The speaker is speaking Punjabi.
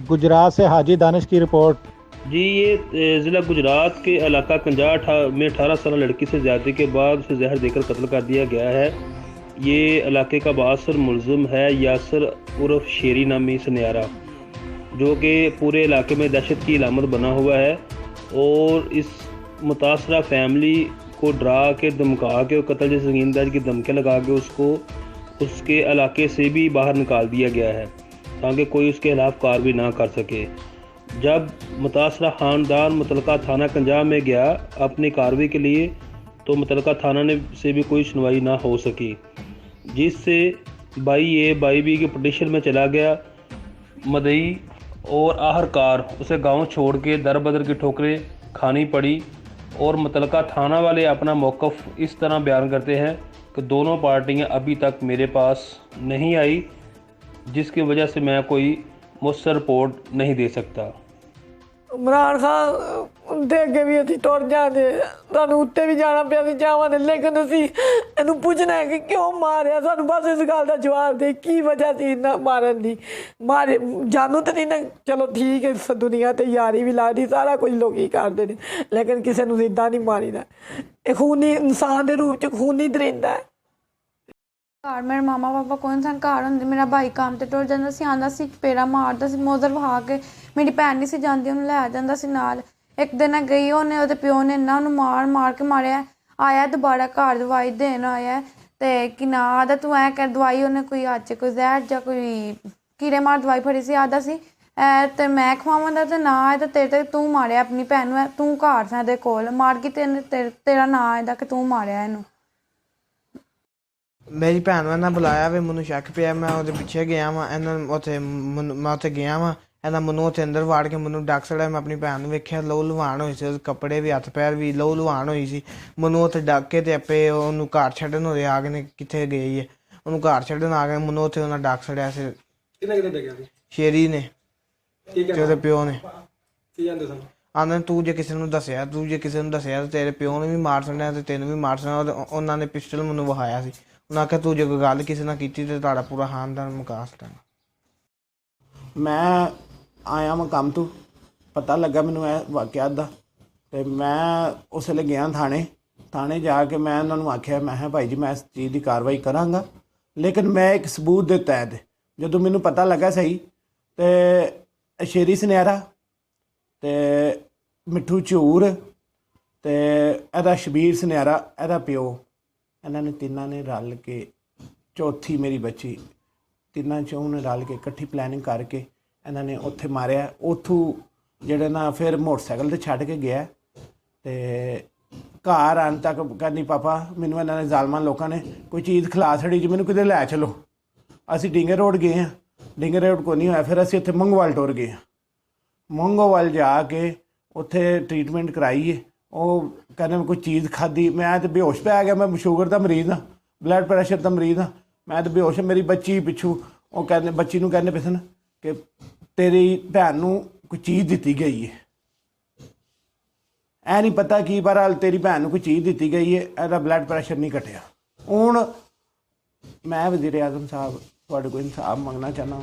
गुजरात से हाजी दानिश की रिपोर्ट। जी, ये ज़िला गुजरात के इलाका कंजाट में 18 साल लड़की से ज़्यादती के बाद उसे जहर देकर कत्ल कर दिया गया है। ये इलाके का बासर मुलज़िम है यासर उर्फ शेरी नामी सन्यारा, जो कि पूरे इलाके में दहशत की अलामत बना हुआ है और इस मुतासरा फैमिली को डरा के धमका के और कत्ल जैसे संगीन की धमकियाँ लगा के उसको उसके इलाके से भी बाहर निकाल दिया गया है ताकि कोई उसके खिलाफ कार्रवाई ना कर सके। जब मुतासरा ख़ानदान मुतलका थाना कंजाम में गया अपनी कार्रवाई के लिए तो मुतलका थाना ने से भी कोई सुनवाई ना हो सकी, जिससे बाई बी की पटिशन में चला गया मदई और आखिरकार उसे गांव छोड़ के दर बदर की ठोकरें खानी पड़ी। और मुतलका थाना वाले अपना मौक़िफ़ इस तरह बयान करते हैं कि दोनों पार्टियां अभी तक मेरे पास नहीं आई, जिसकी वजह से मैं कोई मुझसे रिपोर्ट नहीं दे सकता। इमरान खान ਦੇ ਅੱਗੇ ਵੀ ਅਸੀਂ ਟੁਰ ਜਾਂਦੇ, ਸਾਨੂੰ ਉੱਤੇ ਵੀ ਜਾਣਾ ਪਿਆ ਸੀ ਜਾਵਾਂਗੇ, ਲੇਕਿਨ ਅਸੀਂ ਇਹਨੂੰ ਪੁੱਛਣਾ ਹੈ ਕਿ ਕਿਉਂ ਮਾਰਿਆ। ਸਾਨੂੰ ਬਸ ਇਸ ਗੱਲ ਦਾ ਜਵਾਬ ਦੇ, ਕੀ ਵਜ੍ਹਾ ਸੀ ਇੰਨਾ ਮਾਰਨ ਦੀ। ਮਾਰੇ ਜਾਨੂ ਤਾਂ ਨਹੀਂ ਨਾ, ਚਲੋ ਠੀਕ ਹੈ, ਇਸ ਦੁਨੀਆ ਤੇ ਯਾਰੀ ਵੀ ਲੱਗਦੀ, ਸਾਰਾ ਕੁਝ ਲੋਕੀ ਕਰਦੇ ਨੇ, ਲੇਕਿਨ ਕਿਸੇ ਨੂੰ ਇੱਦਾਂ ਨਹੀਂ ਮਾਰੀਦਾ। ਇਹ ਖੂਨੀ ਇਨਸਾਨ ਦੇ ਰੂਪ 'ਚ ਖੂਨੀ ਦਰਿੰਦਾ ਹੈ। घर मेरे मामा पापा कौन सा घर होंगे, मेरा भाई काम ते टुर जाता सी, आंदा सी पेड़ा मारदा सी, मोजर वहा के मेरी भैन नहीं सी जाती, उन्हें लै जाता सी नाल। एक दिन गई उन्हें ओहदे प्यो ने इन्ना उन्हें मार के मारिया। आया दोबारा घर दवाई देन आया ते कि ना आदा तू ऐ कर दवाई, उन्हें कोई अज कोई जहर जां कोई कीड़े मार दवाई फड़ी सी, आदा सी ते मैं खवावां दा ते ना आए ते तेरे तू मारिया अपनी भैन नूं, तू घर सा दे कोल मार के तेरा ना आएदा कि तू मारिया इहनूं। मेरी भैन ने ना बुलाया वे, मैनू शक पिया, मैं ਉਹਦੇ ਪਿੱਛੇ ਗਿਆ ਵਾਂ, ਇਹਨਾਂ ਉੱਥੇ ਮੈਂ ਉੱਥੇ ਗਿਆ ਵਾਂ, ਇਹਨਾਂ ਮੈਨੂੰ ਉੱਥੇ ਅੰਦਰ ਵਾੜ ਕੇ ਮੈਨੂੰ ਡੱਕ ਛੜਿਆ। ਮੈਂ ਆਪਣੀ ਭੈਣ ਨੂੰ ਵੇਖਿਆ ਲਹੂ ਲੁਹਾਨ ਹੋਈ ਸੀ, ਉਹਦੇ ਕੱਪੜੇ ਵੀ ਹੱਥ ਪੈਰ ਵੀ ਲਹੂ ਲੁਹਾਨ ਹੋਈ ਸੀ। ਮੈਨੂੰ ਉੱਥੇ ਡੱਕ ਕੇ ਤੇ ਆਪੇ ਉਹਨੂੰ ਘਰ ਛੱਡਣ ਹੋਏ ਆ ਗਏ ਨੇ, ਕਿੱਥੇ ਗਈ ਹੈ ਉਹਨੂੰ ਘਰ ਛੱਡਣ ਆ ਗਏ, ਮੈਨੂੰ ਉੱਥੇ ਉਹਨਾਂ ਡੱਕ ਛੜਿਆ ਸੀ। ਕਿਹਨੇ ਡੱਕਿਆ ਸੀ? ਸ਼ੇਰੀ ਨੇ ਤੇ ਉਹਦੇ ਪਿਓ ਨੇ। ਕੀ ਜਾਂਦੇ ਸਨ? ਆਂਦੇ ਤੂੰ ਜੇ ਕਿਸੇ ਨੂੰ ਦੱਸਿਆ ਤਾਂ ਤੇਰੇ ਪਿਓ ਨੇ ਵੀ ਮਾਰ ਸੁਣਿਆ ਤੇ ਤੈਨੂੰ ਵੀ ਮਾਰ ਸੁਣਿਆ। ਉਹਨਾਂ ਨੇ ਪਿਸਟਲ ਮੈਨੂੰ ਵਹਾਇਆ ਸੀ, ਉਹਨਾਂ ਆਖਿਆ ਤੂੰ ਜੇ ਕੋਈ ਗੱਲ ਕਿਸੇ ਨਾਲ ਕੀਤੀ ਤੇ ਤੁਹਾਡਾ ਪੂਰਾ ਖਾਨਦਾਨ ਮੁਕਾ ਸਟਾਂਗਾ। ਮੈਂ ਆਇਆ ਮੈਂ ਕੰਮ ਤੋਂ, ਪਤਾ ਲੱਗਾ ਮੈਨੂੰ ਇਹ ਵਾਕਿਆ ਦਾ, ਤੇ ਮੈਂ ਉਸ ਵੇਲੇ ਗਿਆ ਥਾਣੇ ਜਾ ਕੇ ਮੈਂ ਉਹਨਾਂ ਨੂੰ ਆਖਿਆ, ਮੈਂ ਕਿਹਾ ਭਾਈ ਜੀ ਮੈਂ ਇਸ ਚੀਜ਼ ਦੀ ਕਾਰਵਾਈ ਕਰਾਂਗਾ, ਲੇਕਿਨ ਮੈਂ ਇੱਕ ਸਬੂਤ ਦੇ ਤਹਿਤ। ਜਦੋਂ ਮੈਨੂੰ ਪਤਾ ਲੱਗਾ ਸਹੀ ਤੇ ਸ਼ੇਰੀ ਸਨਿਆਰਾ ਤੇ ਮਿੱਠੂ ਝੂਰ ਤੇ ਇਹਦਾ ਸ਼ਬੀਰ ਸਨਿਆਰਾ ਇਹਦਾ ਪਿਓ, ਇਹਨਾਂ ਨੇ ਤਿੰਨਾਂ ਨੇ ਰਲ ਕੇ, ਚੌਥੀ ਮੇਰੀ ਬੱਚੀ, ਤਿੰਨਾਂ ਚੋਂ ਨੇ ਰਲ ਕੇ ਇਕੱਠੀ ਪਲੈਨਿੰਗ ਕਰਕੇ ਇਹਨਾਂ ਨੇ ਉੱਥੇ ਮਾਰਿਆ। ਉੱਥੋਂ ਜਿਹੜੇ ਨਾ ਫਿਰ ਮੋਟਰਸਾਈਕਲ 'ਤੇ ਛੱਡ ਕੇ ਗਿਆ ਤੇ ਘਰ ਆਉਣ ਤੱਕ ਕਹਿੰਦੀ ਪਾਪਾ ਮੈਨੂੰ ਇਹਨਾਂ ਨੇ ਜ਼ਾਲਮਾਂ ਲੋਕਾਂ ਨੇ ਕੋਈ ਚੀਜ਼ ਖਿਲਾ ਛੜੀ ਜੀ, ਮੈਨੂੰ ਕਿਤੇ ਲੈ ਚਲੋ। ਅਸੀਂ ਡਿੰਗੇ ਰੋਡ ਗਏ ਹਾਂ, ਡਿੰਗੇ ਰੋਡ ਕੋਈ ਨਹੀਂ ਹੋਇਆ, ਫਿਰ ਅਸੀਂ ਉੱਥੇ ਮੰਗੋਵਾਲ ਟੁਰ ਗਏ। ਮੰਗੋਵਾਲ ਜਾ ਕੇ ਉੱਥੇ ਟਰੀਟਮੈਂਟ ਕਰਾਈਏ। ਉਹ ਕਹਿੰਦੇ ਮੈਂ ਕੋਈ ਚੀਜ਼ ਖਾਧੀ, ਮੈਂ ਤਾਂ ਬੇਹੋਸ਼ ਪੈ ਗਿਆ। ਮੈਂ ਸ਼ੂਗਰ ਦਾ ਮਰੀਜ਼ ਹਾਂ, ਬਲੱਡ ਪ੍ਰੈਸ਼ਰ ਦਾ ਮਰੀਜ਼ ਹਾਂ, ਮੈਂ ਤਾਂ ਬੇਹੋਸ਼। ਮੇਰੀ ਬੱਚੀ ਪਿੱਛੋਂ ਉਹ ਕਹਿੰਦੇ, ਬੱਚੀ ਨੂੰ ਕਹਿੰਦੇ ਪਏ ਸਨ ਕਿ ਤੇਰੀ ਭੈਣ ਨੂੰ ਕੋਈ ਚੀਜ਼ ਦਿੱਤੀ ਗਈ ਹੈ। ਇਹ ਨਹੀਂ ਪਤਾ ਕੀ, ਬਹਰਹਾਲ ਤੇਰੀ ਭੈਣ ਨੂੰ ਕੋਈ ਚੀਜ਼ ਦਿੱਤੀ ਗਈ ਹੈ, ਇਹਦਾ ਬਲੱਡ ਪ੍ਰੈਸ਼ਰ ਨਹੀਂ ਘਟਿਆ। ਹੁਣ ਮੈਂ ਵਜ਼ੀਰ ਆਜ਼ਮ ਸਾਹਿਬ ਤੁਹਾਡੇ ਕੋਲ ਇਨਸਾਫ ਮੰਗਣਾ ਚਾਹੁੰਦਾ।